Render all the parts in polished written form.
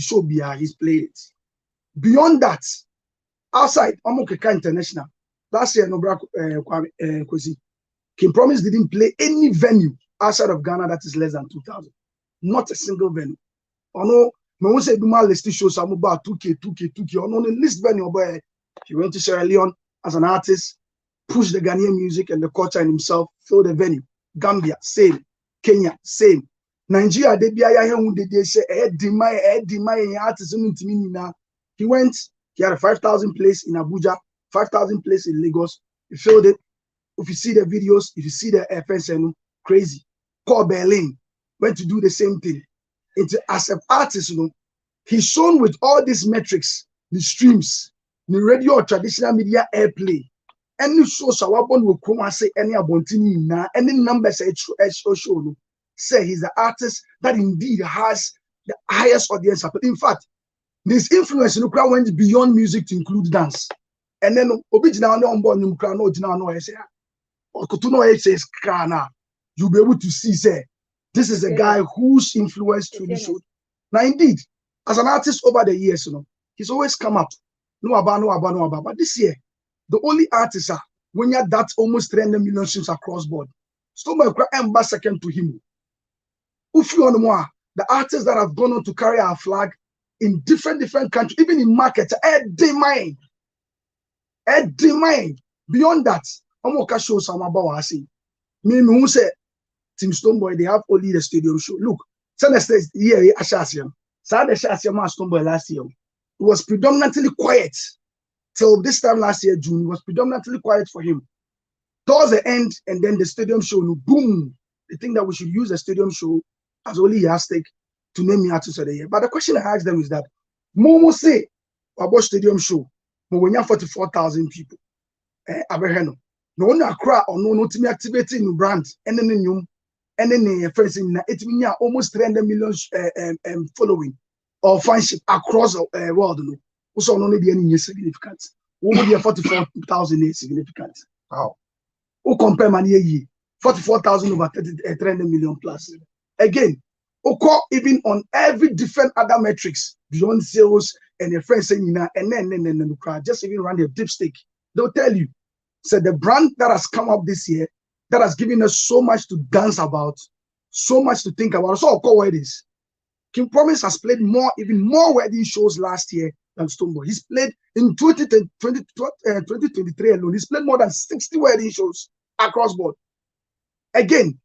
show he's played it. Beyond that, outside Omokeka International, last year Kwesi, King Promise didn't play any venue outside of Ghana that is less than 2,000. Not a single venue. Oh no, when we say Duma list shows some about 2K. On the list venue, boy, he went to Sierra Leone as an artist, pushed the Ghanaian music and the culture in himself, filled the venue. Gambia, same. Kenya, same. Nigeria, they say, artists. He went, he had a 5,000 place in Abuja, 5,000 place in Lagos. He filled it. If you see the videos, if you see the FSN, crazy. Paul Berlin went to do the same thing. As an artist, he's shown with all these metrics, the streams, the radio or traditional media airplay. Any shows will come and say any abontini na any numbers show. Say he's the artist that indeed has the highest audience. But in fact, this influence went beyond music to include dance. And then original you'll be able to see, say, this is a guy whose influence truly showed. Now, indeed, as an artist over the years, he's always come up. No about. But this year, the only artists are when you're that almost 300 million streams across board. Stonebwoy Emba second to him. The artists that have gone on to carry our flag in different countries, even in markets, demand. Beyond that, I'm going to show some about what I see. Me who say Team Stonebwoy, they have only the stadium show. Look, Sunday year Ashasiam. Saturday Ashasiam Stonebwoy last year. It was predominantly quiet. Till this time last year, June, it was predominantly quiet for him. Towards the end, and then the stadium show, boom. They think that we should use the stadium show as only a stake to name me artist of the year. But the question I asked them is that Momo say about stadium show, but when you have 44,000 people, Abrahano, no one cry or no to me activating new brand, and then new, and then first in it means almost 300 million following or fanship across the world. Also, only the any significant. What would 44,000 is significant? Wow. Who compare money 44,000 over 300 million plus. Again, even on every different other metrics beyond sales and your friends saying and then just even run your dipstick. They'll tell you. So the brand that has come up this year, that has given us so much to dance about, so much to think about. So I'll call what it is. King Promise has played even more wedding shows last year than Stonebwoy. He's played in 2023 alone. He's played more than 60 wedding shows across board. Again,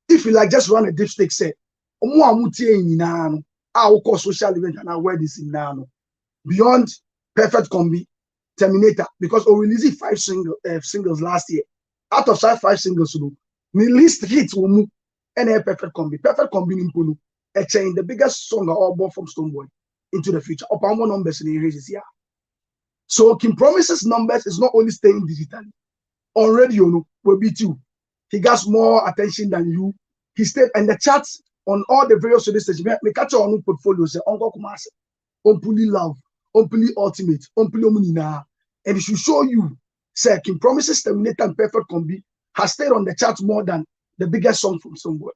if you like, just run a dipstick set. I'll call social event and I'll wear this in now. Beyond Perfect Combi, Terminator, because we released 5 singles last year. Out of 5 singles, the least hits will move and a Perfect Combi. Perfect Combi in Pulu, the biggest song all bought from Stonebwoy into the future. Upon more numbers in the areas here. So King Promise's numbers is not only staying digitally. On radio, will be too. He gets more attention than you. He stayed in the charts on all the various radio stations. We catch on portfolio, say Uncle Kumase, Ompuli Love, Ompuli Ultimate, Ompuli Omunina. And it should show you, say, King Promise's Terminator and Perfect Combi has stayed on the charts more than the biggest song from Stonebwoy.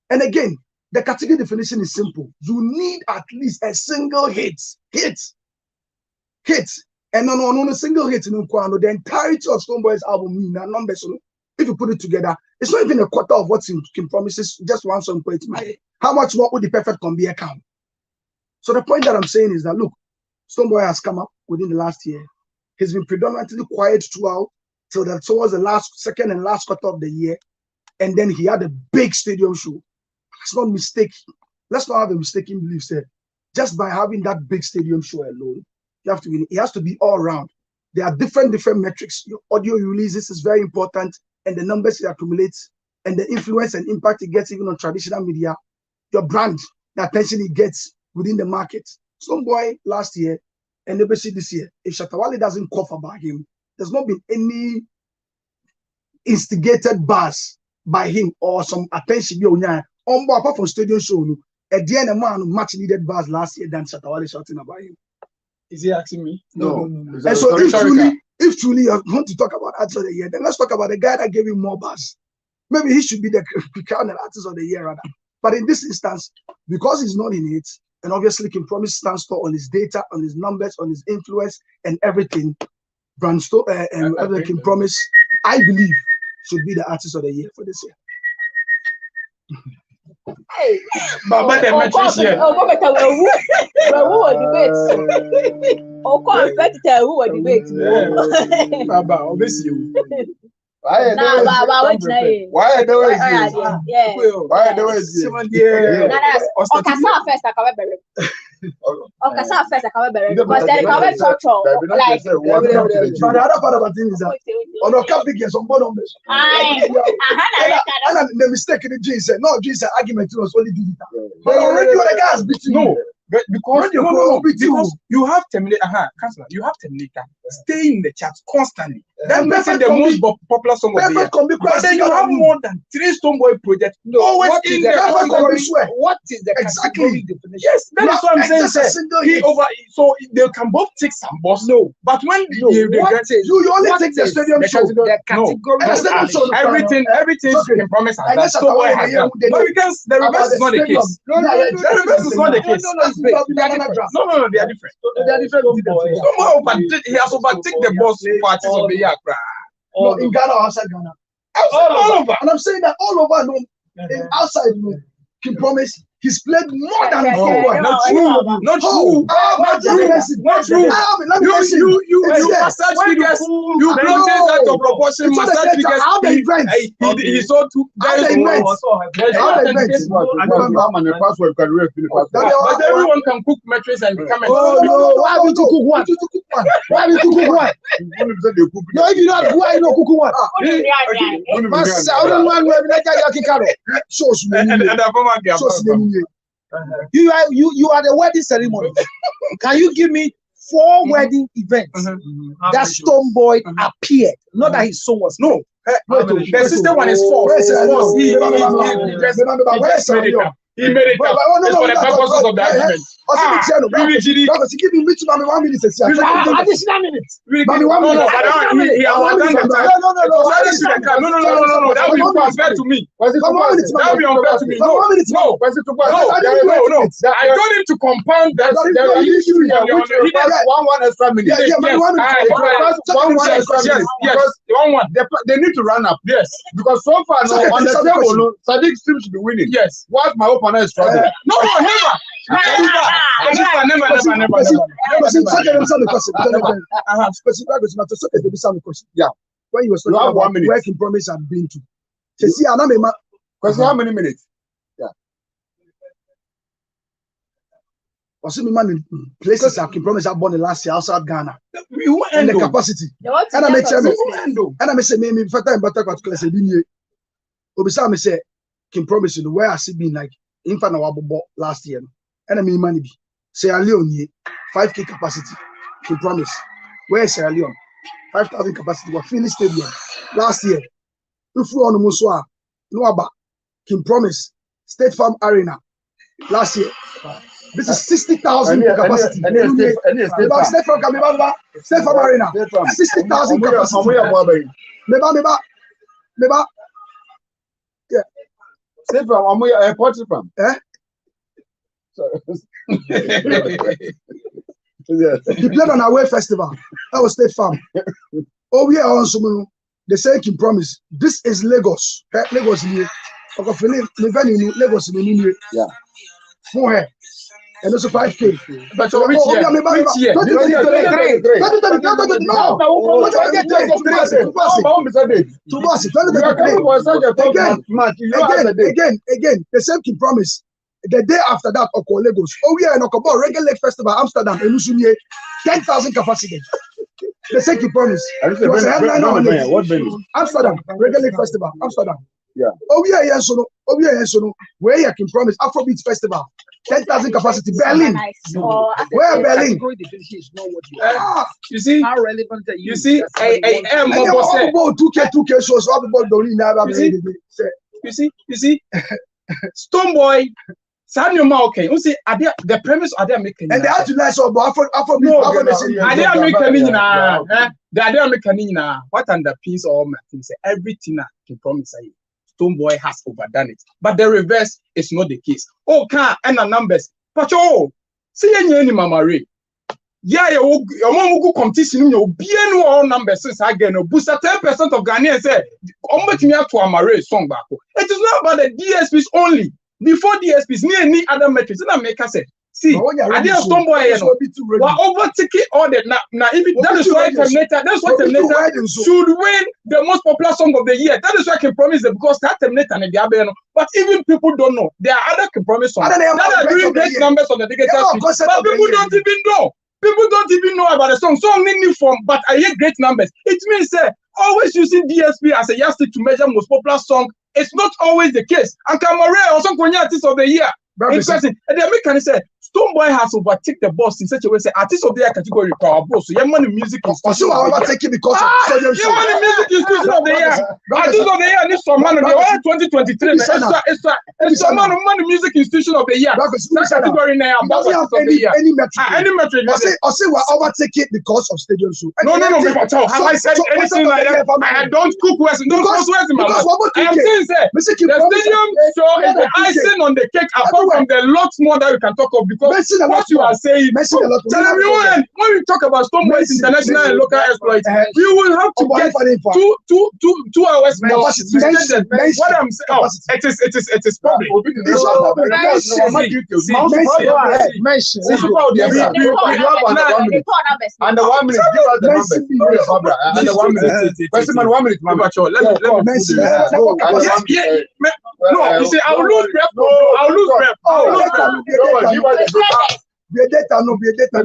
And again, the category definition is simple. You need at least a single hit. And on a single hit in the entirety of Stonebwoy's album, numbers, if you put it together, it's not even a quarter of what's in King Promise's, just one song per it. How much more would the Perfect Combi account? So the point that I'm saying is that, look, Stonebwoy has come up within the last year. He's been predominantly quiet throughout till that towards the second and last quarter of the year. And then he had a big stadium show. Let's not have a mistaken belief there. Just by having that big stadium show alone, it has to be all around. There are different metrics. Your audio releases is very important, and the numbers it accumulates, and the influence and impact it gets even on traditional media. Your brand, the attention it gets within the market. Stonebwoy last year and NBC this year, if Shatta Wale doesn't cough about him, there's not been any instigated buzz by him or some attention apart from stadium show. At the end, a man much needed buzz last year than Shatta Wale shouting about him. Is he asking me? No. And so if truly you want to talk about artist of the year, then let's talk about the guy that gave him more buzz. Maybe he should be the crowned artist of the year rather. But in this instance, because he's not in it, and obviously King Promise stands tall on his data, on his numbers, on his influence, and everything. Brandstone and King Promise, I believe, should be the artist of the year for this year. Hey, but the metrics here. Oh, who debate? Oh, competitor who debate? Baba, obviously. Why the way? Yeah. Why the way? Okasa first, I come back. Okasa first, I come back because then come back church like. But the other part of the thing is that on our cap big some more numbers. And the mistake in the G said no, G said argument was only digital. But already the guys between no. But because you have terminator, Councillor, you have terminator. Stay in the chat constantly. That makes it the most popular song of the year. But then you have more than 3 Stonebwoy projects. Always in the category. What is the category definition? Yes, that is what I'm saying. So they can both take some boss. No, but when you only take the stadium show. The category. Everything King Promise has. Stonebwoy has done. But because the reverse is not the case. The reverse is not the case. No, they are different. They are different. He has overtaken the boss parties of the year. No, in Ghana or outside Ghana. All over. And I'm saying that all over, no, outside, no, King Promise, he's played more than Stonebwoy. Not true. Not true. Not true. You massage figures. You blow things out of proportion. Massage figures. He saw two. But everyone can cook metrics and come and. No. Why would you cook one? Why would you cook one? No, if you not, why you not cook one? You are the wedding ceremony. Can you give me 4 wedding events that Stonebwoy appeared? Not that his song was no. The system one is false. He made it up. It's for the purposes of the argument. Give me 1 minute. Additional minutes. He has done the time. No. That will be unfair to me. That will be unfair to me. No. I told him to compound that. There is issue here. He has 1 extra minute. Yes. 1. They need to run up. Yes. Because so far on the table, Sadiq seems to be winning. Yes. What my opponent is struggling. No, never. Yeah. When you were talking about where King Promise had been to. Question how many minutes? Yeah. Also, man, places that King Promise had born in last year outside Ghana. And the capacity. And I say, maybe if I time better particular say, Obisa me say, King Promise, where I see been like infant last year. And I mean money be Sierra Leone 5K capacity. King Promise. Where is Sierra Leone? 5,000 capacity. What Philly Stadium last year. If we on the Muswa, Noaba, King Promise, State Farm Arena last year. This is 60,000 capacity. State Farm Arena 60,000 capacity. Meba. Yeah. State Farm. Airport Farm. He played on Away Festival. That was State Farm. Oh, yeah, also they say King Promise. This is Lagos. Lagos here. Lagos yeah. For her. And also 5K. But which year? Again, the same King Promise. The day after that, Oko Lagos. Oh, yeah, and Oko Reggae Lake Festival, Amsterdam, and Usunye, 10,000 capacity. The same King Promise. What venue? Amsterdam, Reggae Lake Festival, Amsterdam. Yeah. Oh, yeah, so no. Where you King Promise? Afrobeat Festival, 10,000 capacity. Berlin. Where Berlin? You see? How relevant are you? You see? 2K shows. All the ball don't need. You see? Stonebwoy, okay. You see, the premise are they making? And they have to like so Afrobeat. No, are they making now? They are making now. What underpins all my things? Everything I can promise you. Stonebwoy has overdone it, but the reverse is not the case. Oh, and the numbers, but See any Mama Ray. Yeah, your mom go competition, you be all numbers since again. Boost 10% of Ghanaians say, how much me to Amare song back. It is not about the DSPs only. Before DSPs, any other metrics. And I make us say, see, I did a Stonebwoy, we're overtaking all that. Now, if that is why Terminator, that's why Terminator should win the most popular song of the year. That is why I can promise it because that Terminator and the Abbey. But even people don't know. There are other can promise songs that are doing great numbers on the digital street, but people don't even know. People don't even know about the song. Song in new form, but I hear great numbers. It means always using DSP as a yardstick to measure most popular song. It's not always the case. And Kamare also artist of the year. Interesting. And the American said Stonebwoy has overtaken the boss in such a way. Say artist of the year category power bro. So money music institution. Overtaking because of money music institution of the year. Artist of the year needs some money. They were 2023. It's some money music institution of the year. That category now. Any metric. Any metric. I say we're overtaking because of stadium show. No. Have I said anything like that? I don't cook West. Don't cook West in my mouth. I am saying the stadium show is the icing on the cake. Apart from the lots more that we can talk of. Because what you are saying, tell everyone when we talk about Stonebwoy's international and local exploits, we will have to get 2 hours more. What I'm saying, it is public. Under 1 minute, give us the numbers. Under 1 minute, Westman 1 minute, no, you see, I'll lose breath. I'll lose breath. Be a data, no, be a data.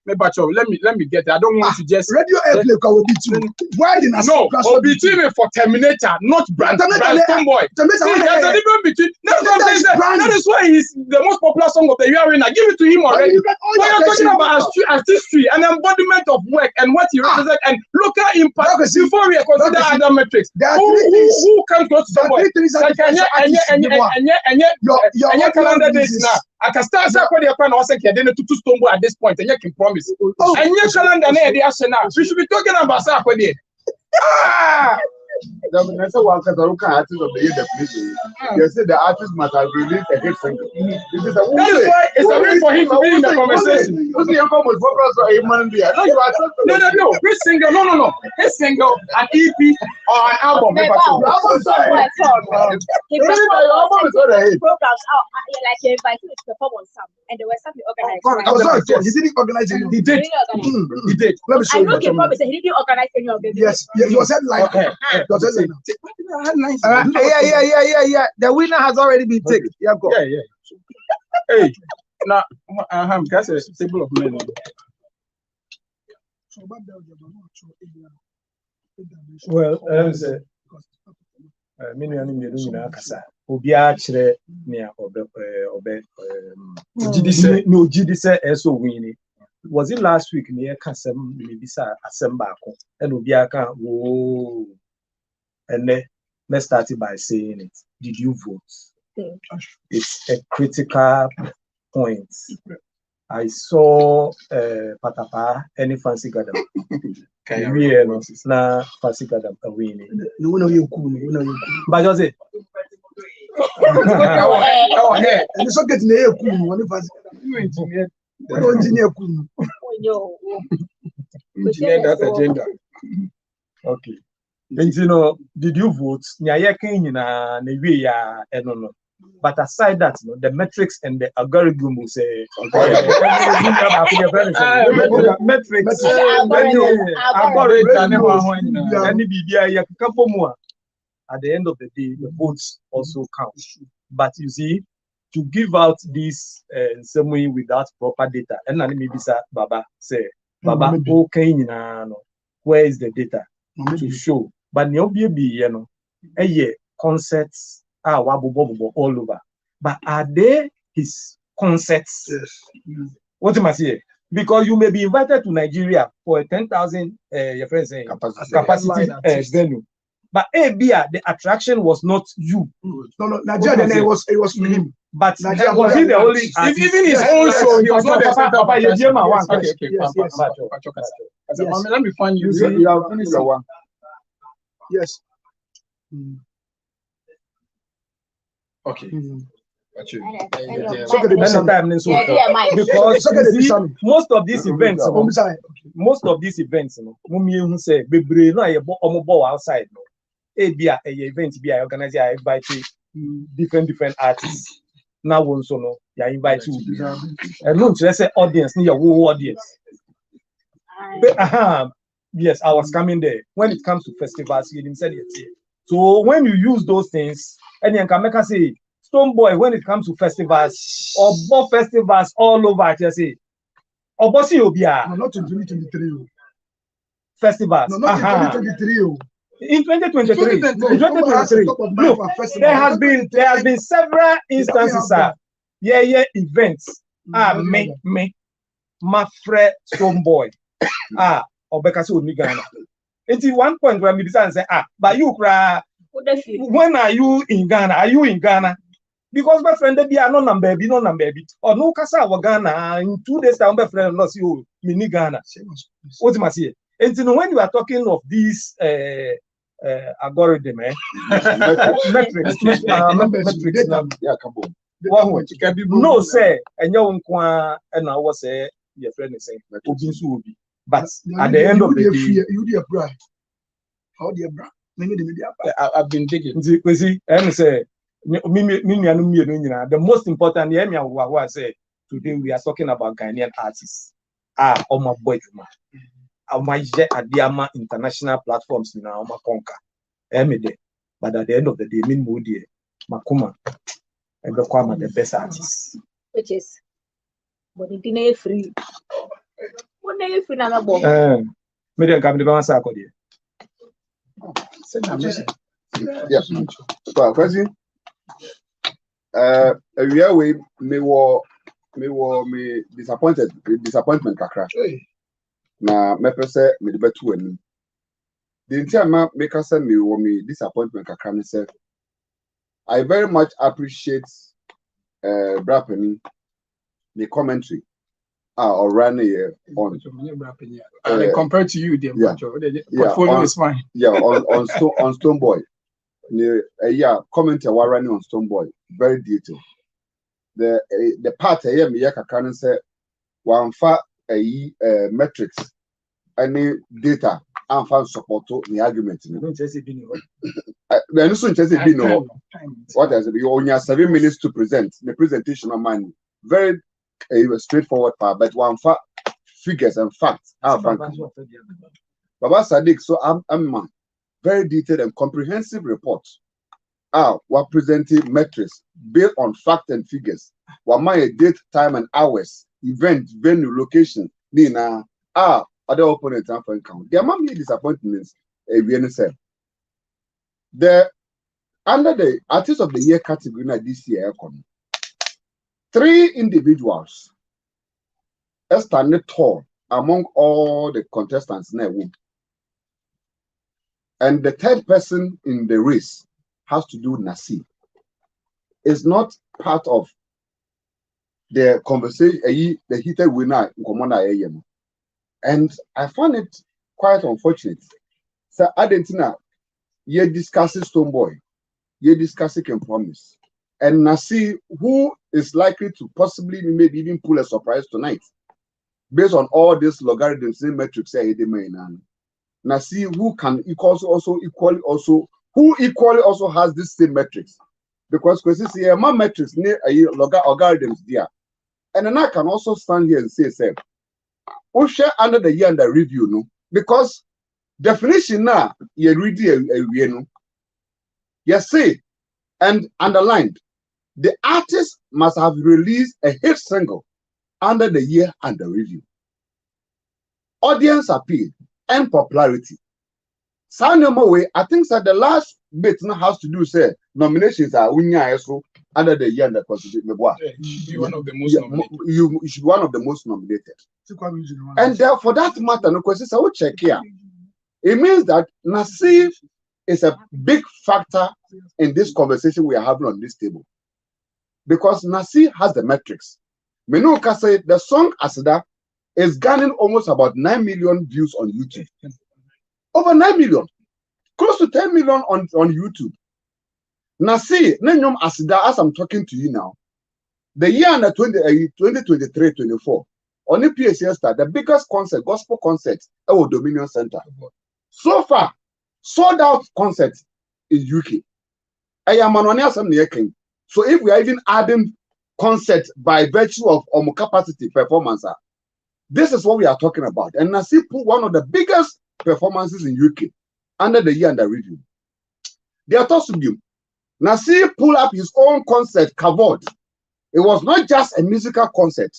Let me get it. I don't want to just radio airplay will be too. Why did I no? Will be too for Terminator, not brand Stonebwoy. There's a difference between. That is why he's the most popular song of the year. I give it to him already. When you're talking about artistry, an embodiment of work and what he represents and local impact, before we consider other metrics, who comes close to Stonebwoy? And your calendar days now. I can start saying I was saying to Stonebwoy at this point, and you can promise. And your calendar now, we should be talking about Sarkodie. That's one artist of the year definition. They say the artist must have released a hit single. That is why it's a way for him to be in the conversation. No. His single, no. His single, an EP or an album. He programs out, like he invited to perform on some, and there was something organized. He didn't organize it. He did. Let me show you. I know he promised he didn't organize any of them. Yes, he was said like. Yeah. The winner has already been taken. Yeah. Hey, now, that's a table of men. Well, many animals kasa. Obia chere nea no GDC eso wini. Was it last week near Kasem maybe Asembako and Obia kan whoa. And then let's start it by saying it. Did you vote? It's a critical point. I saw Patapa any fancy gadam. Na fancy gadam away. No, you cool. But just it. And it's okay to know cool. One of engineer cool. Engineer that agenda. Okay. And you know, did you vote? But aside that, the metrics and the algorithm will say at the end of the day, the votes also count. But you see, to give out this same way without proper data, and then maybe Baba say, Baba, okay, where is the data to show? But concepts are all over. But are they his concepts? Yes. What am I saying? Because you may be invited to Nigeria for a 10,000 your friend saying capacity venue. But the attraction was not you. No, Nigeria, then it was for him. But was he the only even his own show, he was not the center. Let me find you. You have finished the one. Yes. Okay. Because most of these events, who say outside, event be organized, I invite different artists. Now, one so no, you invite you, and look, let's say audience, near audience. Yes, I was coming there. When it comes to festivals, you didn't say it. So when you use those things, and you can make us say, Stonebwoy, when it comes to festivals, or more festivals all over, you say, or bossy obia. No, not in 2023. Festivals. No, not in 2023. In 2023, there has been several instances, events. My friend Stonebwoy. Obekasi Onigana. It's one point where we say, but you cry. When are you in Ghana? Are you in Ghana? Because my friend, they are no number, or no Casa or Ghana. In 2 days, time, my friend, lost you, mini Ghana. What's my say? And when you are talking of these algorithm, metrics, no, say, and you won't and I was say, your friend is saying, but at the end of the day, you dear bride. How dear bride? I've been digging. See, and say, the most important, I say, today we are talking about Ghanaian artists. Oma boy, Oma Adiama international platforms in our Conca. But at the end of the day, Min Moody, Makuma, and the Kwama, the best artists. Which is, but it didn't free. What do you feel about? Medium come to Bansa. Yes. So, question. We are me disappointment kakra. Na me pese me de betu ani. The entire make us me disappointment kakra ne say. I very much appreciate Brapeni the commentary. Or run on compared to you, the portfolio is fine. Yeah, on Stonebwoy. Comment running on Stonebwoy, very detailed. The part here me can say one fa metrics any data and fan support to the argument. Then so interested be no. What is it? You only have 7 minutes to present the presentation of mine. Very straightforward part, but one figures and facts. Baba Sadiq, so I'm very detailed and comprehensive report. We're presenting metrics based on fact and figures. What my date, time, and hours, event, venue, location. Nina, other opponents and for count. There might be disappointments. The under the artist of the year category this year, 3 individuals are standing tall among all the contestants in the room. And the 3rd person in the race has to do with Nasir. It's not part of the conversation, the heated winner in Commander. And I found it quite unfortunate. So, Argentina, you're discussing Stonebwoy, you're discussing Ken Promise. And Nasir, who is likely to possibly maybe even pull a surprise tonight, based on all these logarithms and metrics, Nasir, who can equally also has this same metrics, because here my metrics near logarithms there, and then I can also stand here and say, we share under the year under review, no, because definition now you read no, yes, say and underlined. The artist must have released a hit single under the year under review. Audience appeal and popularity. Way, I think that the last bit has to do say nominations are under the year under constitution. You should be one of the most nominated. You should be one of the most nominated. And for that matter, no question. I will check here. It means that Nasir is a big factor in this conversation we are having on this table. Because Nasir has the metrics. Menuka said the song Asida is gaining almost about 9 million views on YouTube. Over 9 million. Close to 10 million on YouTube. Nasir, Nenyom Asida, as I'm talking to you now, The year under 2023-24, on the PSL start, the biggest concert, gospel concert, at Dominion Center. So far, sold out concerts in UK. I am an so if we are even adding concerts by virtue of capacity performance, this is what we are talking about. And Nasi put one of the biggest performances in UK under the year under review. They are told to be Nasi pull up his own concert covered. It was not just a musical concert.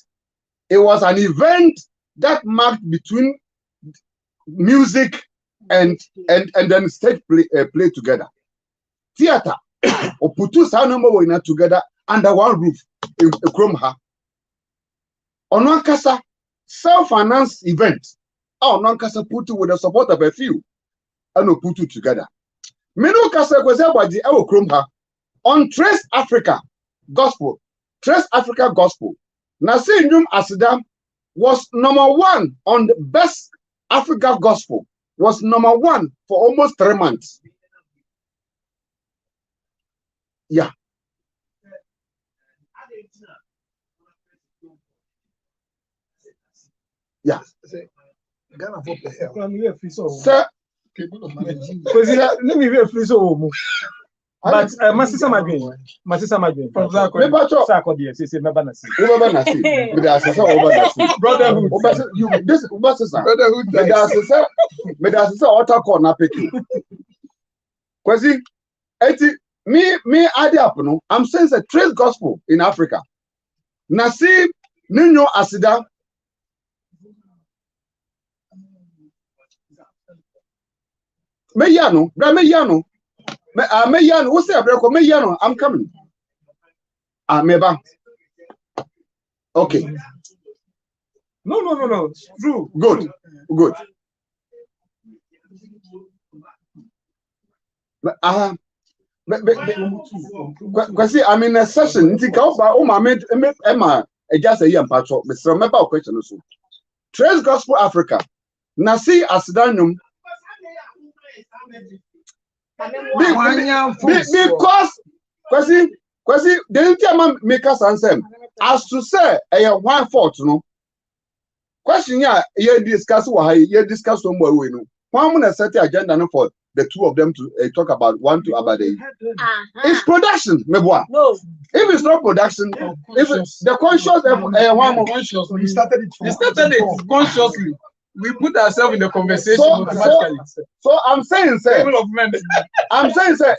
It was an event that marked between music and then stage play together. Theater or put two sound number together under one roof in Kromha. On one casa self-financed event. Oh, non casa put with the support of a few and no put it together. Meno casa was about the Kromha on Trace Africa Gospel. Trace Africa Gospel. Nasi Nyum Asidam was #1 on the best Africa Gospel. Was #1 for almost 3 months. Yeah. Yeah. Sir, let me be free so. But Masisa Magin. Brotherhood. This brotherhood. Me I'm saying the Trace Gospel in Africa. Nasi Nino Asida. Meyano. Meyan, what's that? Meyano, I'm coming. Meba. Okay. No. True. Good. Because I'm in a session. Emma, just a year patch. Mr. Remember a question also. Trace Gospel Africa. Nasi Asidanum. Because the Indian make us answer as to say a 1/4 no question you discuss somewhere we know one mun set the agenda no for the two of them to talk about about the it's production meboa. No, if it's not production, if the conscious we started it consciously. We put ourselves in the conversation automatically. So I'm saying, sir. Table of men. I'm saying, sir.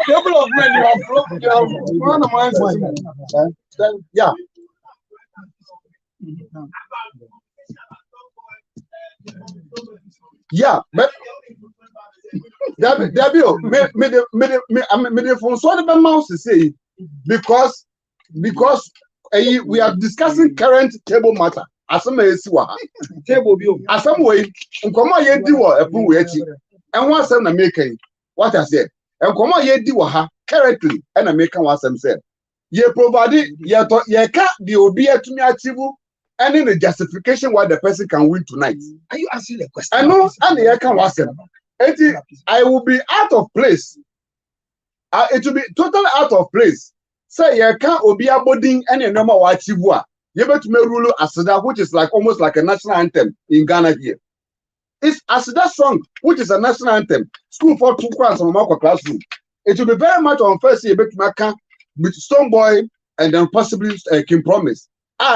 Table of men, you have one of my yeah. Yeah, but because we are discussing current table matter. Table view. As some way, and come on, ye do a poo and one son making what I said. And come on, ye do currently, and I make one some said. Ye provided ye can't be obedient to me achieve any the justification why the person can win tonight. Are you asking the question? I know, and the can was them. I will be out of place. It will be totally out of place. Say you can't be a body any number of achievua. You better me rule Asida, which is like almost like a national anthem in Ghana here. It's Asida song, which is a national anthem. School for 2 class on Marco classroom. It will be very much on first year with Stonebwoy and then possibly King Promise.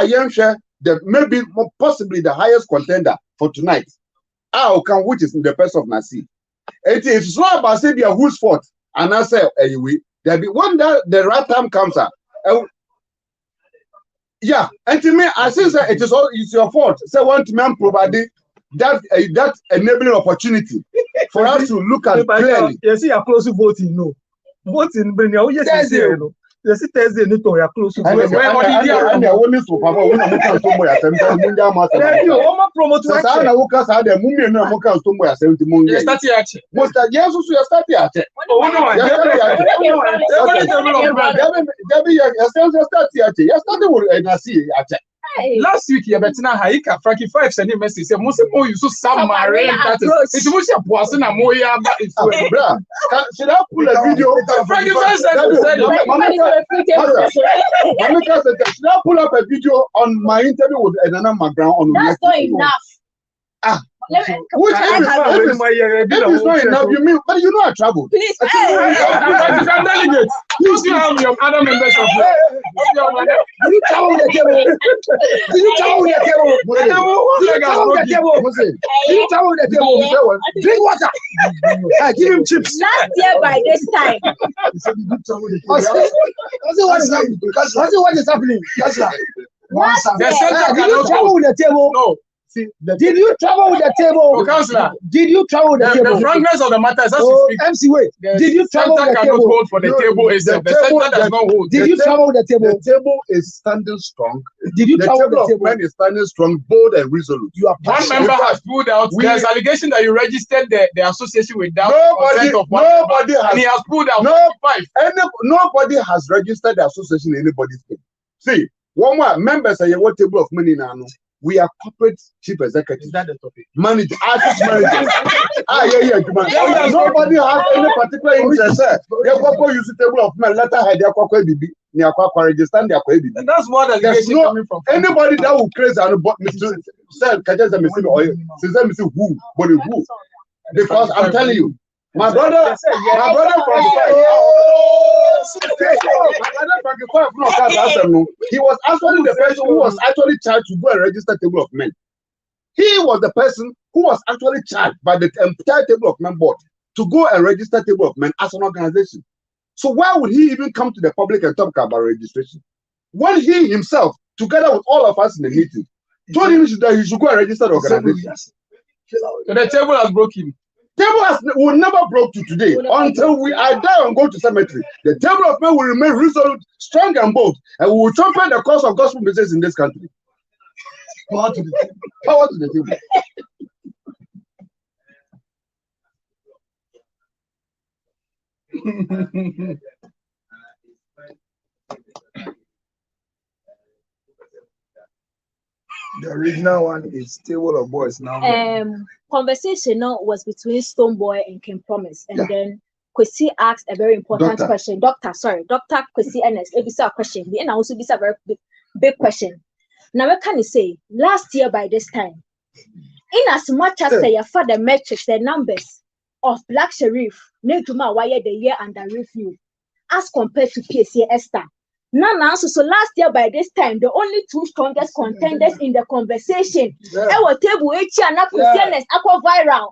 Young share that maybe possibly the highest contender for tonight. Which is in the person of Nasi. It's not about saying who's fault. And I say anyway. There be one that the right time comes up. Yeah, and to me, I think that it's your fault. Say one man provided that enabling opportunity for us to look at clearly. You see, you're close to voting, no. Voting, but you yes, no. You see, Thursday, no, you're close to voting. And the only superpower when I'm going to you want promote to us. I know because I had a movie and I'm going to 70 million. You start here. Most of yes, you start here. Oh, no, you started with Nasi. Last week, you better not Haika Frankie 5 send a message. Say, most more you so submarine that is. It's much a person a moya, but it's should I pull a video? Frankie 5 said, should I pull up a video on my interview with Nana McGraw on that's not enough. Which if it's not enough, you mean, but you know I travel. Please, you can delegate. Please, you have your other members of you travel with the table. You travel with the table. You travel with the table. Drink water. Give him chips. Last year by this time. What is happening? The center did you travel with the table? No. Did you travel with the table? Councillor, did you travel with the table? The frankness of the matter is MC, wait. Did you travel with the table? Hold for the table is the center does not hold. Did you travel with the table? The table is standing strong. Did you travel with the table? The table is standing strong, bold and resolute. You are one member has pulled out. There's allegation that you registered the association without nobody has. And he has pulled out. Nobody has registered the association in anybody's name. See, one more members are what table of money now. We are corporate chief executives. Is that the topic? Manager, artist managers. Nobody has any particular interest. They use the table of men. Let her their BB. And that's what there's no coming from. Anybody that will crazy and bought me to sell catches them who, but who? Because I'm telling you, my brother from he was actually the person who was actually charged to go and register table of men. He was the person who was actually charged by the entire table of men board to go and register table of men as an organization. So why would he even come to the public and talk about registration when he himself, together with all of us in the meeting, told him that he should go and register the organization? So the table has broken. Table will never broke to today until we are there and go to cemetery. The table of men will remain resolute, strong and bold, and we will champion the cause of gospel business in this country. Power to the table. Power to the table. The original one is Table of Boys now. Conversation now was between Stonebwoy and King Promise, and then Kwesi asked a very important question. Dr. Kwesi Ernest, a question, and also this a very big question. Now, what can you say? Last year by this time, in as much as say for the metrics, the numbers of Black Sheriff, Nejuma wire the year under review, as compared to PSA Esther. Now, so last year by this time, the only two strongest contenders in the conversation, our table H and aqua viral.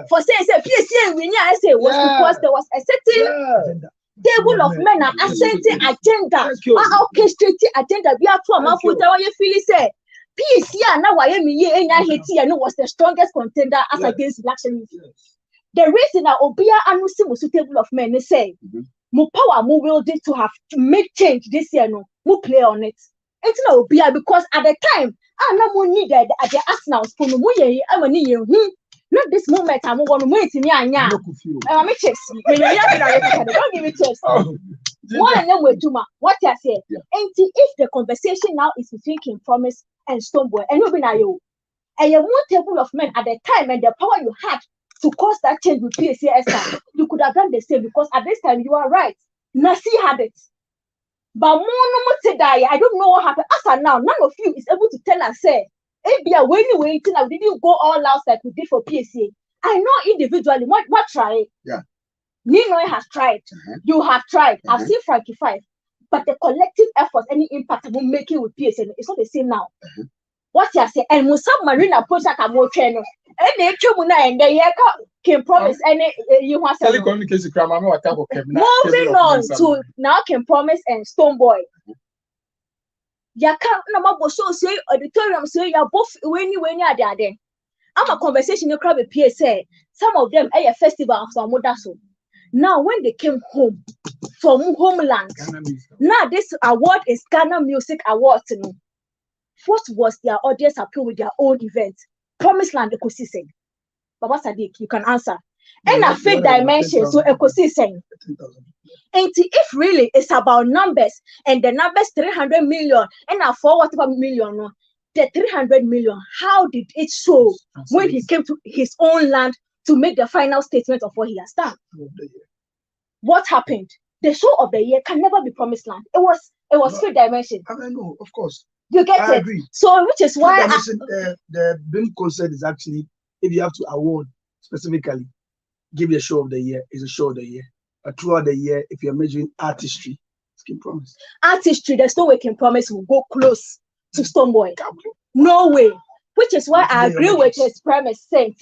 For saying PSA winning, I say was because there was a certain table of men and ascending agenda, orchestrated agenda. We are to a month with our Philly say PSA now why me and Haiti and was the strongest contender as against Black Sheriff. The reason that Obia Anusi was table of men say. More power, more willing to have to make change this year. No, more play on it. It's no be because at the time, I no more needed at the Arsenal for no more. I'm not this moment. I'm going to wait in ya. I'm a chess. Don't give me chess. One name with Juma. What I say. And if the conversation now is between King Promise and Stonebwoy, and you've been a you, and you want table of men at the time and the power you had. To cause that change with PSA, you could have done the same because at this time you are right. Nasi had it. But I don't know what happened. As of now, none of you is able to tell us, say, when you waiting, I didn't go all out like we did for PSA. I know individually what try. Yeah. Nino has tried. You have tried. I've seen Frankie 5. But the collective effort, any impact will make it with PSA, it's not the same now. What you say, and when submarine approach a more channel, and they come and they can promise any you want telecommunication. Moving on to now King Promise and Stonebwoy. Ya can't no so say auditorium say you both when you are there. I'm a conversation you crowd with PSA. Some of them a festival of some so. Now when they came home from homeland, now this award is Ghana Music Award. What was their audience appeal with their own event? Promised Land ecosystem. Baba Sadiq, you can answer. And a fifth dimension, so ecosystem. And if really it's about numbers and the numbers 300 million and a 4 whatever million, the 300 million, how did it show when he came to his own land to make the final statement of what he has done? What happened? The show of the year can never be promised land. It was fifth dimension. I know, of course. You get I it? agree. So, which is why the BIM concept is actually, if you have to award specifically, give a show of the year, is a show of the year. But throughout the year, if you're measuring artistry, it's King Promise. Artistry, there's no way King Promise will go close to Stonebwoy. No way. Which is why I agree with his premise saying,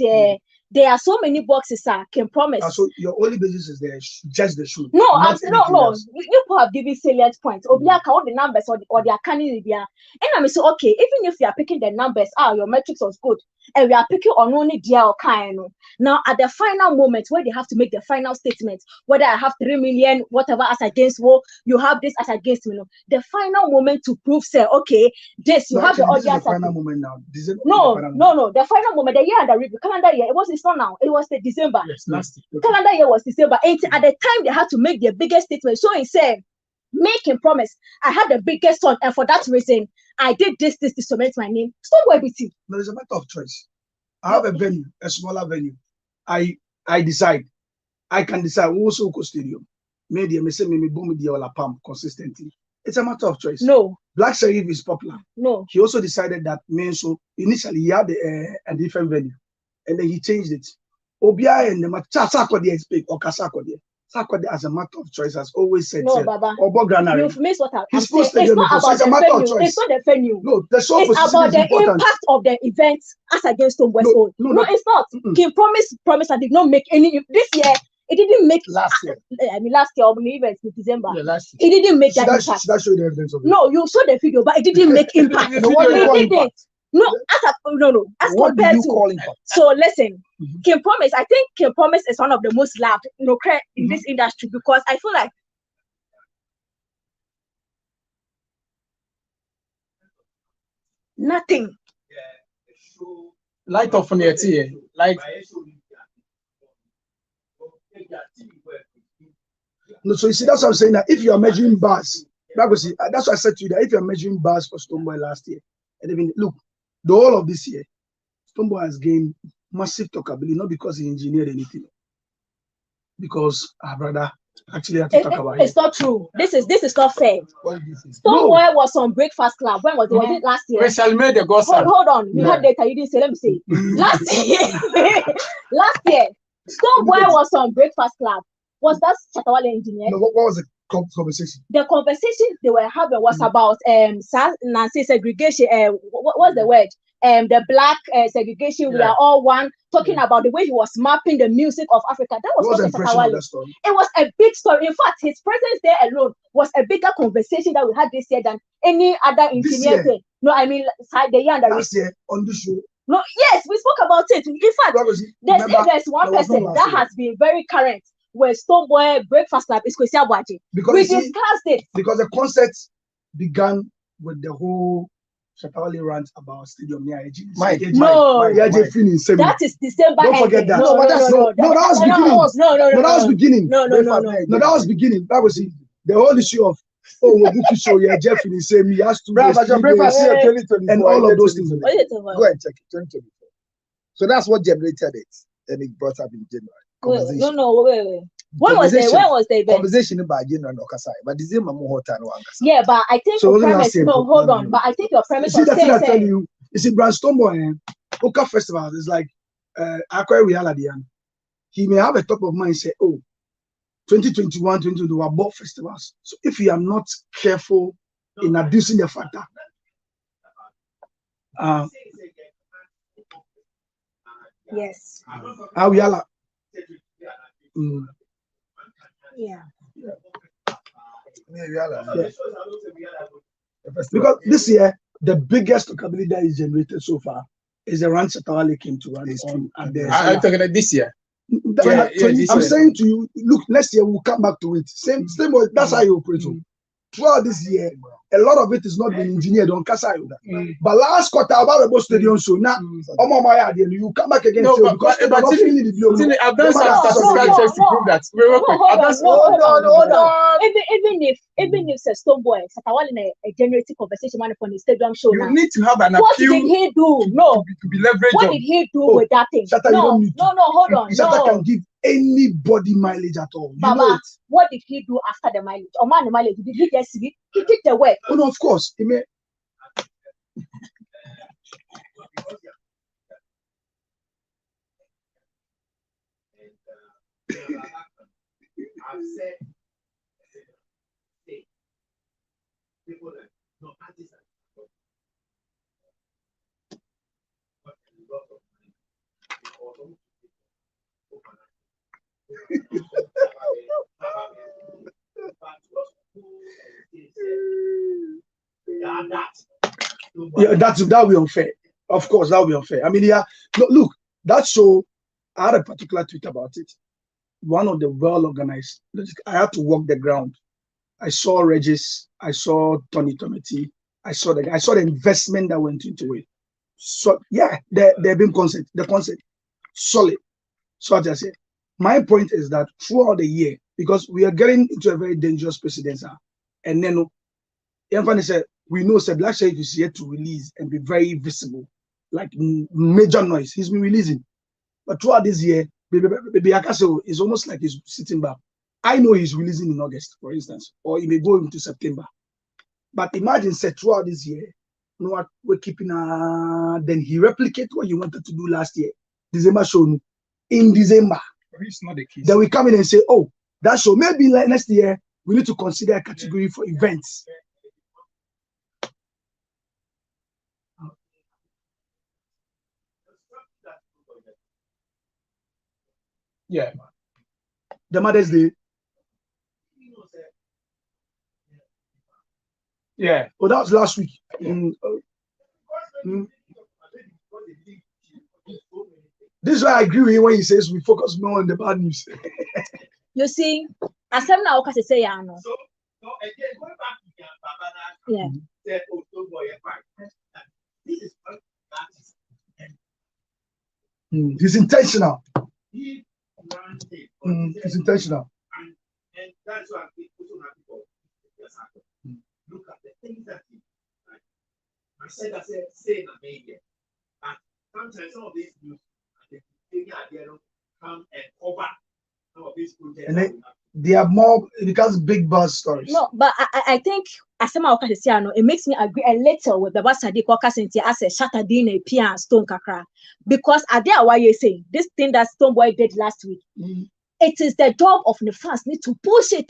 there are so many boxes Can Promise. So your only basis is there, just the shoe. No. You have given salient points. Obiaka, all the numbers or the canning there. And I'm saying, okay, even if you are picking the numbers, your metrics was good, and we are picking on only dear or kind. Now at the final moment where they have to make the final statement, whether I have 3 million, whatever as against war, you have this as against me. The final moment to prove, say, okay, this you have the audience. The final moment now. No. The final moment, the year under review, calendar year, it's not now. It was the December. Yes, last year. Calendar year was December 8. At the time, they had to make their biggest statement. So he said, making promise. I had the biggest one, and for that reason, I did this to make my name. Stonebwoy BT. No, it's a matter of choice. I have a venue, a smaller venue. I decide. I can decide also go stadium. Maybe I say maybe boom the or pump consistently. It's a matter of choice. No. Black Sheriff is popular. No. He also decided that so initially he had a different venue, and then he changed it. Obia and the Sakodi speak or Kasakodi. Sakodi as a matter of choice has always said. No, Baba. You've missed what I'm saying. It's not about the venue. It's not the venue. No, the show it's about the impact of the event as against Stonebwoy. No, it's not. King Promise I did not make any this year. It didn't make last year. I mean, last year, or even in December. Yeah, last year. It didn't make that impact. Should I show you the evidence of it? No, you showed the video, but it didn't make impact. It didn't. No, as what compared you to. Calling for? So listen, King Promise. I think King Promise is one of the most loved, in this industry because I feel like nothing. Light off on your tea. Light. No, so you see, that's what I'm saying. That if you are measuring bars, that's what I said to you. That if you are measuring bars for Stonebwoy last year, and even look, the whole of this year, Stonebwoy has gained massive talkability, not because he engineered anything, because our brother actually had to talk about it. It's not true. This is not fair. Stonebwoy was on Breakfast Club. When was it? Was it last year? We shall make the gossip. Hold on. You had data. You didn't say. Let me say. Last year, Stonebwoy was on Breakfast Club. Was that Chatawale engineer? No, what was the conversation? The conversation they were having was about Nancy segregation. What's the word? The black segregation. We are all one. Talking about the way he was mapping the music of Africa. That was not Chatawale. It was a big story. In fact, his presence there alone was a bigger conversation that we had this year than any other engineer thing. No, I mean the year under last year on the show. No, yes, we spoke about it. In fact, there's one person that has been very current. Where Stonebwoy Breakfast Club is Kwesi Abuaje. We discussed it. Because the concert began with the whole Chatawale rant about Stadium near AG. That is December. Don't forget that. No, that was beginning. No, that was beginning. That was it. The whole issue of Mobutu show, Jeff in the same, he has to and all of those things. Go and check it. 2024. So that's what generated it, and it brought up in January. Wait. When was the event? Conversation about January and Okasai, but December more hot. Yeah, but I think your premise. No, hold on. But I think your premise. See, that's what I tell you. You see, Brand Stonebwoy, Oka Festival is like Aqua Reality. He may have a top of mind say, oh, 2021, 2022 were both festivals. So if you are not careful in abusing the factor, yes. Awiala. Yeah. Because this year, the biggest talkability that is generated so far is the run Chatawale came to run on. I'm talking about this year. I'm saying to you, look, next year we'll come back to it. Same way, that's how you operate. Throughout this year, a lot of it is not been engineered on Kasai. But last quarter about the stadium so now you come back again because I've done some statistics to prove that. Hold on. Even if a stone boy in a generative conversation on the stadium show, you need to have an what appeal. Did he do? No. To be leveraged. What did he do with that thing? No, hold on. Shatta can give anybody mileage at all. You Baba, know it. what did he do after the mileage? Or man, the mileage? Did he just sleep? He did the work. Oh no, of course. He may. I've said people that no artists yeah, that will be unfair. Of course, that will be unfair. I mean, yeah, look, that show, I had a particular tweet about it. One of the well-organized, I had to walk the ground. I saw Regis, I saw Tony Tometi, I saw the investment that went into it. So yeah, they've been the concept solid. So as I said, my point is that throughout the year, because we are getting into a very dangerous precedence, and then Yanfani said, we know Black Sheriff is yet to release and be very visible, like major noise. He's been releasing, but throughout this year, Baby Akaso is almost like he's sitting back. I know he's releasing in August, for instance, or he may go into September. But imagine, say, throughout this year, you know what we're keeping. Then he replicate what he wanted to do last year, December show. In December, it's not the case. Then we come in and say, oh, that show maybe like next year we need to consider a category for events. Yeah, the Mother's Day. Yeah. Oh, that was last week. This is why I agree with him when he says we focus more on the bad news. You see, as I'm now can say, yeah, no. So again, going back to yeah. Said, oh, don't worry, this is He's intentional. He runs it. It's intentional. And that's why people look at the things that he like. I said say in the media. And sometimes some of these news come and cover some of these projects. And they are more because big buzz stories. No, but I think as someone it makes me agree a little with the Sadiq Wakasinti as a Shatta a Pia Stone Kakra. Because I dare why you're saying this thing that Stone Boy did last week. It is the job of the fans need to push it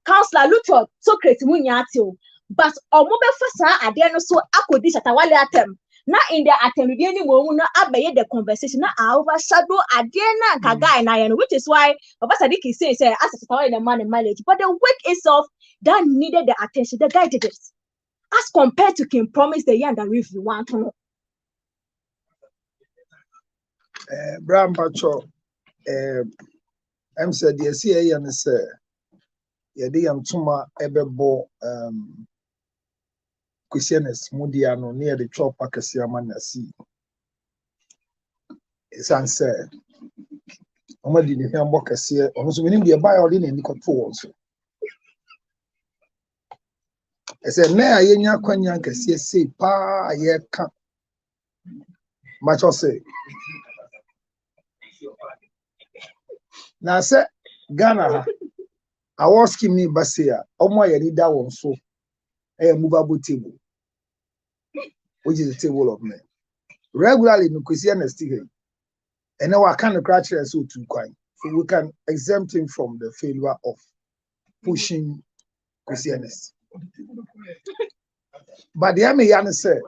Councillor Lucho so create munyatio. But Omobe Fasa Adeno so akodi Shatta atem. Now in the attempt, the conversation now overshadow Adena Kaga and which is why Baba Sadiq is saying, as a the man in mileage, but the work itself that needed the attention, the guy did it. As compared to King Promise the year that if you want to know. Bram Pacho, I'm said, yes, here, and sir, Yadi Tuma Ebebo, Christianes Mudiano near the chop Pakasiaman sea. It's unsaid. I'm didn't hear Bocassia, almost winning the biodin and Nicot also. I said, Nay, Yenya Quanyan Cassia say, Pa, ye can't much or say. Now, sir, Ghana, I was asking me, Basia, oh my, I need that one so. A movable table, which is a table of men. Regularly, no Christian is still here. And now I can't crash so too quiet. So we can exempt him from the failure of pushing Christianists. But the Amiyan said,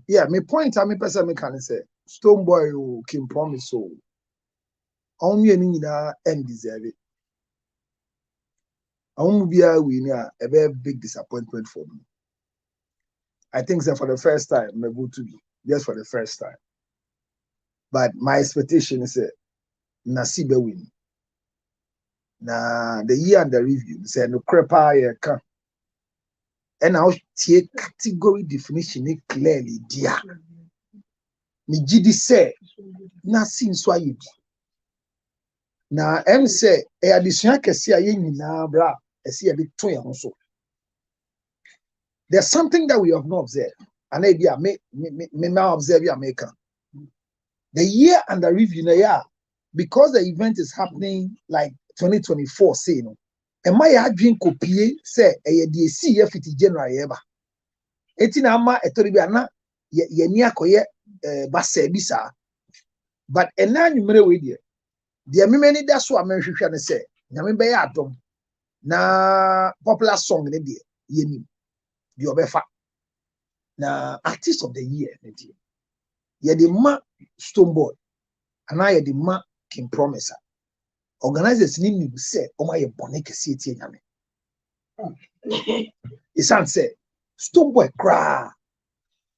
yeah, my point, I mean, person can say, Stone Boy who can promise so. Only an end deserve it. I won't be a very big disappointment for me. I think that for the first time, I'm going to be just for the first time. But my expectation is Nasibe win. na the year under review say no crepa ye can and now take category definition clearly dia me gidi say na since why you na em say e addition kese aye nyina bra ese ye de to ye ho so there's something that we have not observed and I be me observe America the year under review na ya because the event is happening like 2024 say no and my adwin kopie say e de see ye fit January eba eti na ama etori bi ana ye ni akoye ba say bi sa but ena nwumere we de memeni da so amenhwehwe ne say nyame be ya adom na popular song ne de ye ni de obefa na artist of the year ne de ye de ma Stonebwoy ana ye de ma King Promise organizers ni ni say o ma ye bone kese tie nyame isan say Stonebwoy cry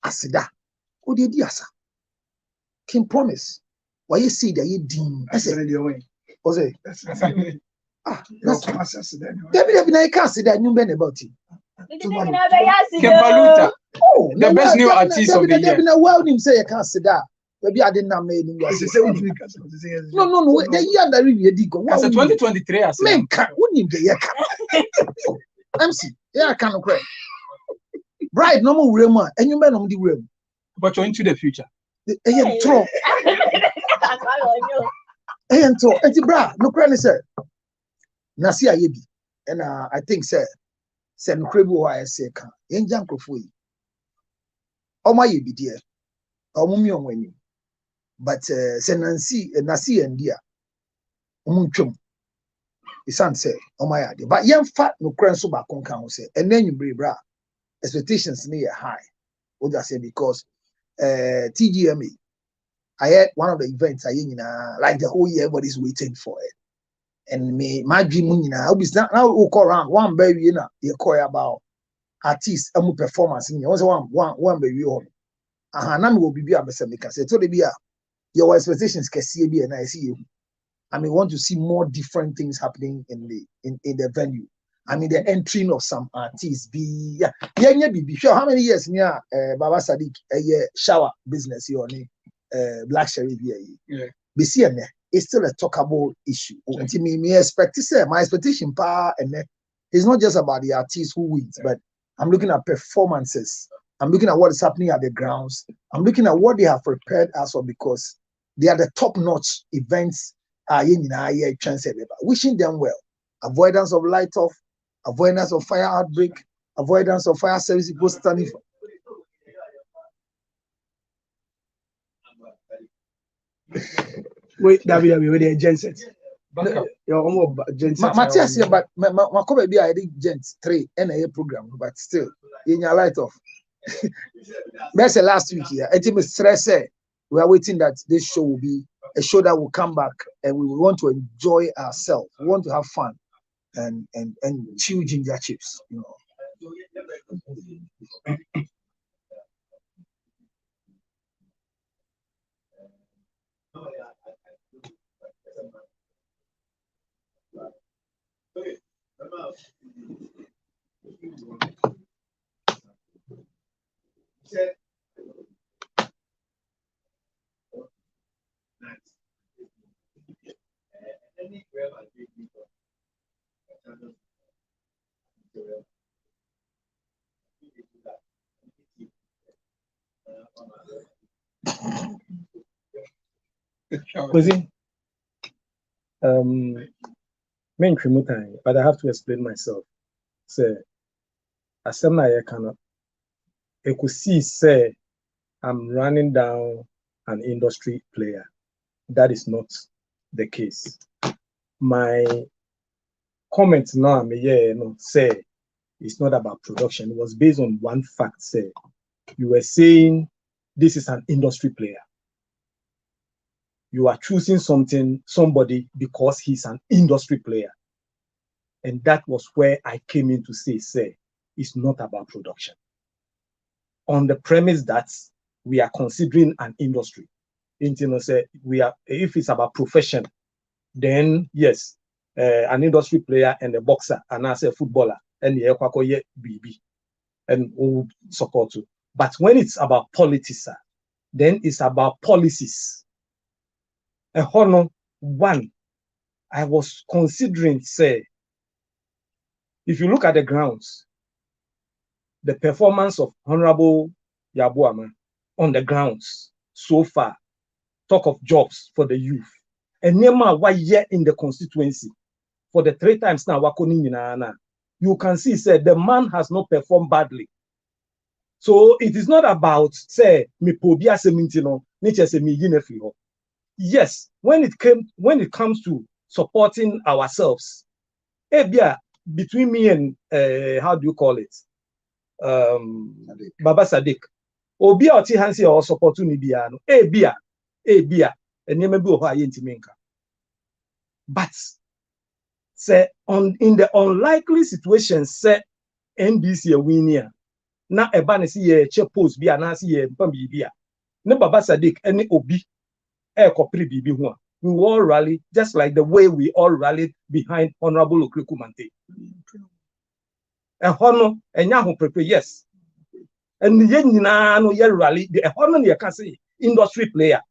asida o de di asa King Promise why you see that you din I say o say ah that's David na can say that nyumbe about it Kempaluta the best new artist of the year David na well him say you can say that maybe I didn't know me no the year that we did go as 2023 as men can wouldn't the year MC yeah can cry bride no more room and you men no the room but you're into the future tro tro enti bra no cry ni say na see aye bi and I think say no cry bi why say kan enja nkrofo yi o ma ye bi de o mu mi onwani but say nasi endia o mu ntwam isan say o ma ya de but yemfa no cry so ba kon kan ho say enanyumbre bra expectations ni high what I say because TGMA I had one of the events like the whole year everybody's waiting for it and my dream now we call around one baby you call about artists and performance in one baby on now will be a say to the your expectations can see and I see you I mean want to see more different things happening in the venue. I mean the entry of some artists be sure how many years near Baba Sadiq shower business here on Black Sherry yeah be see it's still a talkable issue. Me expect to say my expectation and it's not just about the artist who wins, but I'm looking at performances. I'm looking at what is happening at the grounds. I'm looking at what they have prepared us for because they are the top-notch events. Wishing them well. Avoidance of light off, avoidance of fire outbreak, avoidance of fire service people standing for. Wait, that be with the genset. Matthias here, but my cover be I did gents 3 NA program, but still in your light off. That's the last week here. I think stress. We are waiting that this show will be a show that will come back and we want to enjoy ourselves. We want to have fun and chew ginger chips, you know. But I have to explain myself. Say, I cannot. I could see, say, I'm running down an industry player. That is not the case. My comment now, say, it's not about production. It was based on one fact. Say, you were saying this is an industry player. You are choosing somebody because he's an industry player. And that was where I came in to say, it's not about production. On the premise that we are considering an industry. If it's about profession, then yes, an industry player and a boxer and as a footballer and the Ekwakoye BB and who support you. But when it's about politics, then it's about policies. And honor one, I was considering, say, if you look at the grounds, the performance of Honorable Yabuama on the grounds so far, talk of jobs for the youth. And Nema wa year in the constituency for the 3 times now, you can see, say, the man has not performed badly. So it is not about, say, me pobia semintino, nature se me yinefiho. Yes, when it comes to supporting ourselves, between me and how do you call it? Baba Sadiq. Obia oti hansi or support ni biano. Ebia, and maybe but say in the unlikely situation, say NDC winia. Na eba ne si ye che post bia na si ye mpam bibia. Ne Baba Sadiq any obi kopri bibi ho. We will all rally just like the way we all rallied behind Honorable Okriku Mante. And honor and yahu prepare, yes. And the no ye rally the honor you can say industry player.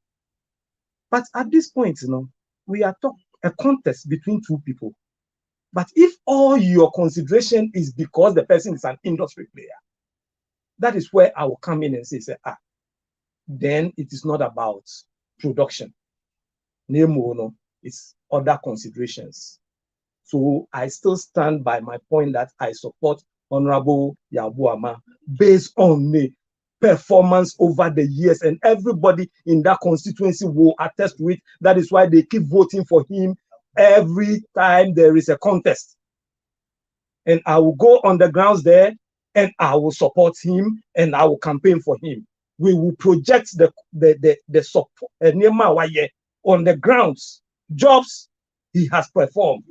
But at this point, we are talking a contest between 2 people. But if all your consideration is because the person is an industry player, that is where I will come in and say, then it is not about production. No, it's other considerations. So I still stand by my point that I support Honorable Yabuama based on the performance over the years, and everybody in that constituency will attest to it. That is why they keep voting for him every time there is a contest. And I will go on the grounds there and I will support him and I will campaign for him. We will project the support on the grounds. Jobs he has performed.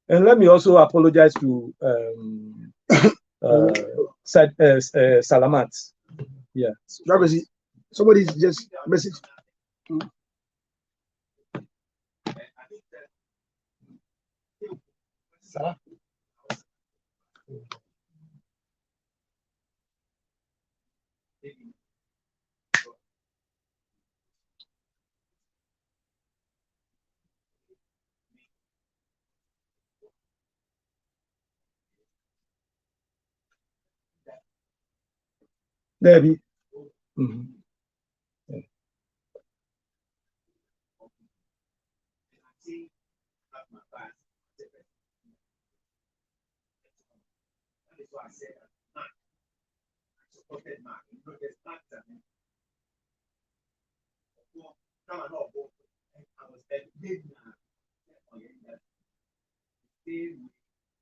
And let me also apologize to Salamat. Yeah. Somebody's just message. Salah. Maybe. I said, I supported Mark. There's not that. I was at midnight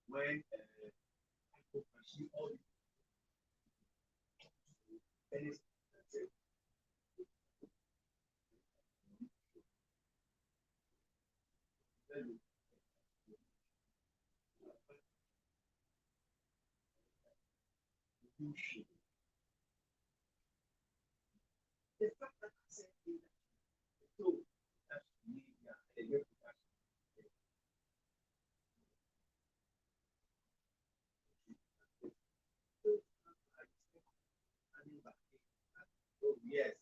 when I could achieve all the yes.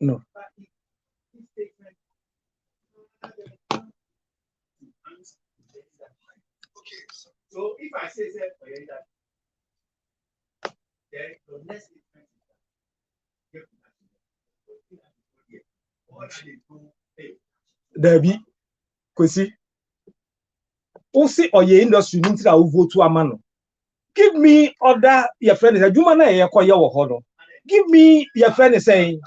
No. Okay. So if I say that, then the next statement is Debbie, Kwesi, Osi Oye industry nintra vote to amano. Give me other your friend is a Jumana Yakoya. Give me your friend is saying,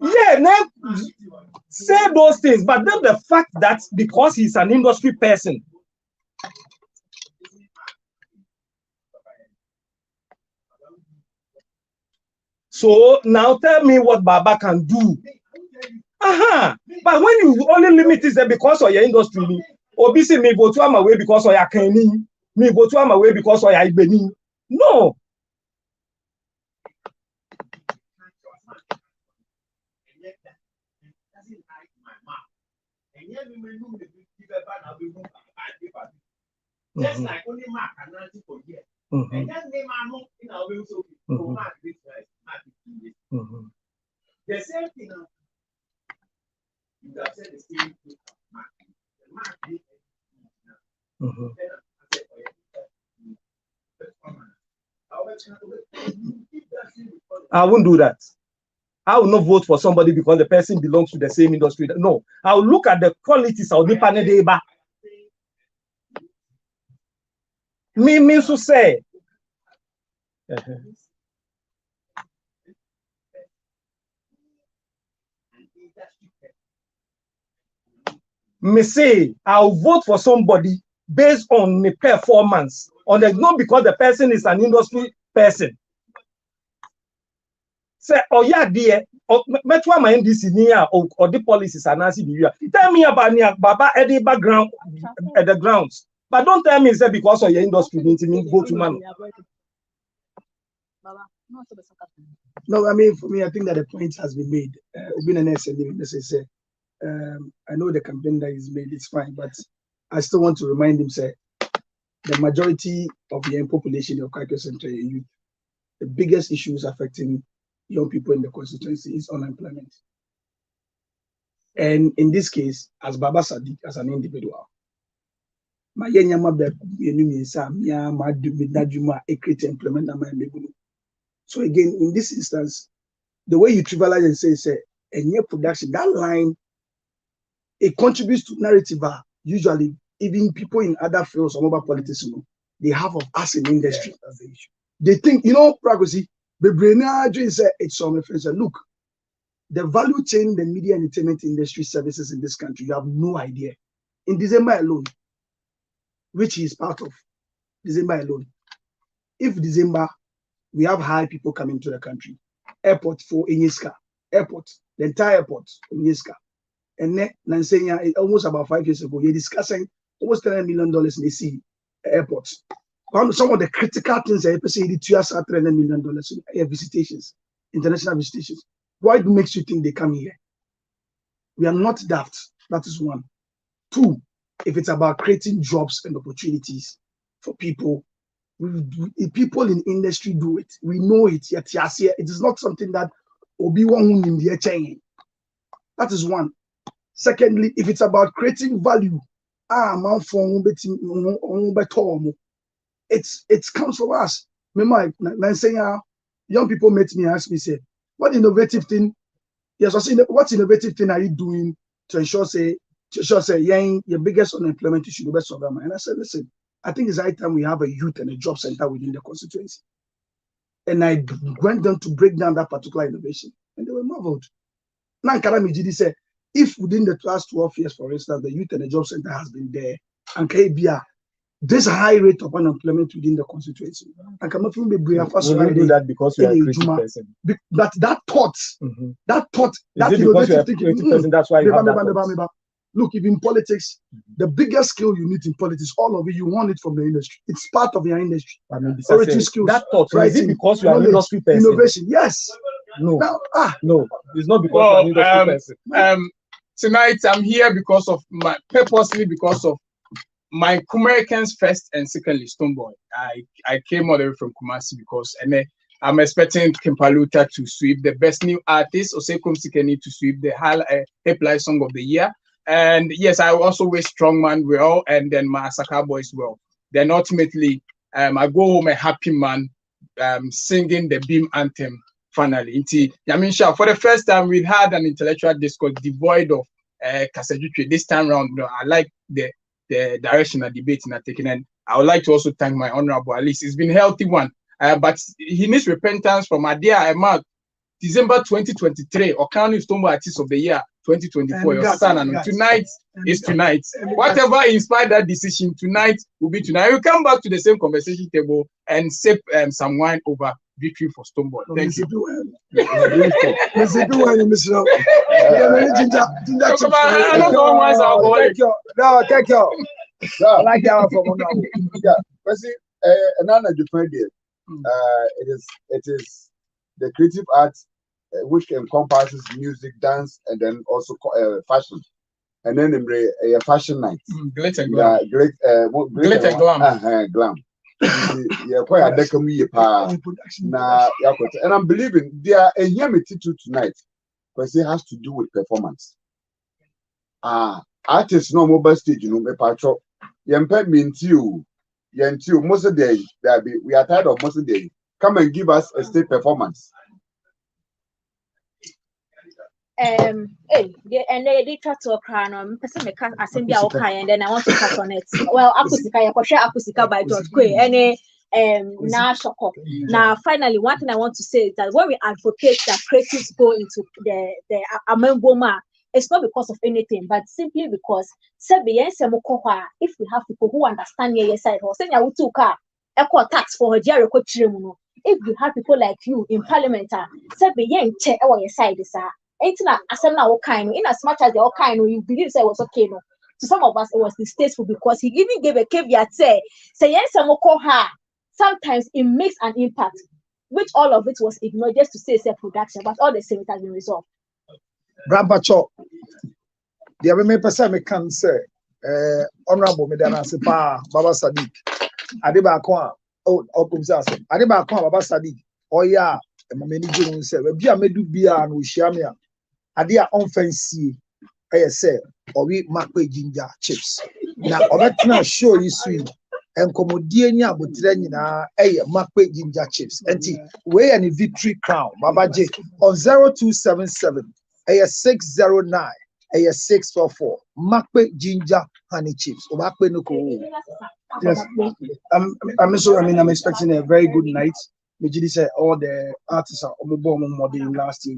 yeah, now say those things, but then the fact that because he's an industry person. So now tell me what Baba can do. But when you only limit it because of your industry, obviously me vote to my way because of your Kenny, me vote to my way because of your Ibeni. No. Just like only Mark and Nancy for years. And just name our in our way so Mark this right. The same thing now. You have said the same thing. Mark did I won't do that. I will not vote for somebody because the person belongs to the same industry. No, I will look at the qualities of the panel. Me means to say. Me say I'll vote for somebody based on the performance, on the not because the person is an industry person. Say, oh yeah, dear, metwa my NDC near or the policies and answer the tell me about near Baba Eddie background at the grounds. But don't tell me say because of your industry mean go to man. No, I mean for me, I think that the point has been made. I know the campaign that is made, it's fine, but I still want to remind him, say, the majority of the young population of Kaikyo Central youth, the biggest issues affecting young people in the constituency is unemployment. And in this case, as Baba Sadiq, as an individual, so again, in this instance, the way you trivialize and say a new production, that line, it contributes to narrative. Usually, even people in other fields or mobile politics, they have of us in industry. Yeah, that's the issue. They think, Pragosi, the brain said it's some friends. Look, the value chain, the media and entertainment industry services in this country, you have no idea. In December alone, which is part of December alone, if December, we have high people coming to the country, airport for Inyiska, airport, the entire airport, Inyiska. And then, Nansenya, almost about 5 years ago, you're discussing almost $10 million in the sea airports. Some of the critical things that you say, $300 million in visitations, international visitations. What makes you think they come here? We are not daft. That is one. Two, if it's about creating jobs and opportunities for people, people in industry do it. We know it. Yet, it is not something that Obi-Wan in the chain. That is one. Secondly, if it's about creating value, it comes from us. Remember, young people met me, ask me, say, what innovative thing? Yes, I say, what innovative thing are you doing to ensure your biggest unemployment issue, the best of them? And I said, listen, I think it's high time we have a youth and a job center within the constituency. And I went down to break down that particular innovation, and they were marveled. Now, Karamijidi said, if within the last 12 years, for instance, the youth and the job center has been there, and KBR, this high rate of unemployment within the constituency. And cannot even be do that because you are a creative person. But that thought, that innovative thinking, that's why you have that. Look, if in politics, the biggest skill you need in politics, all of it, you want it from the industry. It's part of your industry. I mean, skills. That thought, right? Is it because you are an industry person? Innovation, yes. No, no, it's not because you are an industry person. Tonight I'm here because of because of my Americans first and secondly Stonebwoy. I came all the way from Kumasi because I'm expecting Kimpaluta to sweep the best new artist, Osekum Sikeni to sweep the Hip Life Song of the Year. And yes, I also wish Strongman well, and then my Asaka Boys well. Then ultimately, I go home a happy man, singing the Beam anthem finally. Yaminsha, for the first time, we had an intellectual discourse devoid of Kasajuche. This time around, I like the direction of debate in taking, and I would like to also thank my honorable Alice. It's been a healthy one, but he needs repentance from Adia Emma, December 2023, or County Stonebwoy Artist of the Year 2024. Your son, and tonight is tonight. Whatever inspired that decision, tonight will be tonight. We'll come back to the same conversation table and sip some wine over victory for Stonebwoy. Thank you. Thank you. I like that one from one. Yeah, but see, another different deal. It is the creative arts which encompasses music, dance, and then also fashion. And then a fashion night. Glitter and glam. Glitter and glam. Glam. Yeah, quite a decade and I'm believing there are a Yamititu tonight because it has to do with performance. Artists no mobile stage, you know, me patro. Yempe means you. Most of the day, we are tired of most of the day. Come and give us a stage performance. And they try to crown on person make assembly okay, and then I want to touch on it. Well, Akusika by George Quay, any now shoko. Now finally one thing I want to say is that when we advocate that creatives go into the Amemboma, it's not because of anything, but simply because if we have people who understand your side or send you to car equal tax for her Jericho. If we have people like you in parliament, say be yen check our side is ain't not in as much as they all kind you believe it was okay. No, to some of us it was distasteful because he even gave a caveat say yes, sometimes it makes an impact, which all of it was ignored just to say it's a production, but all the same it has been resolved. Brabacho, the other person me can say, Honorable Medana Sepa, Baba Sadiq, Adibakwa, Adibakwa, Baba Sadiq, oh yeah, and my manager say, we be a medu bia and we shamia. Adia offensive, I say, or we makwe ginger chips. Now, Obetina show you sweet and Comodiania with Renina, makwe ginger chips. And we any victory crown, Baba J on 0277 609 644. Makwe ginger honey chips. Makwe no ko. Yes, I'm expecting a very good night. All the artists are on the last year.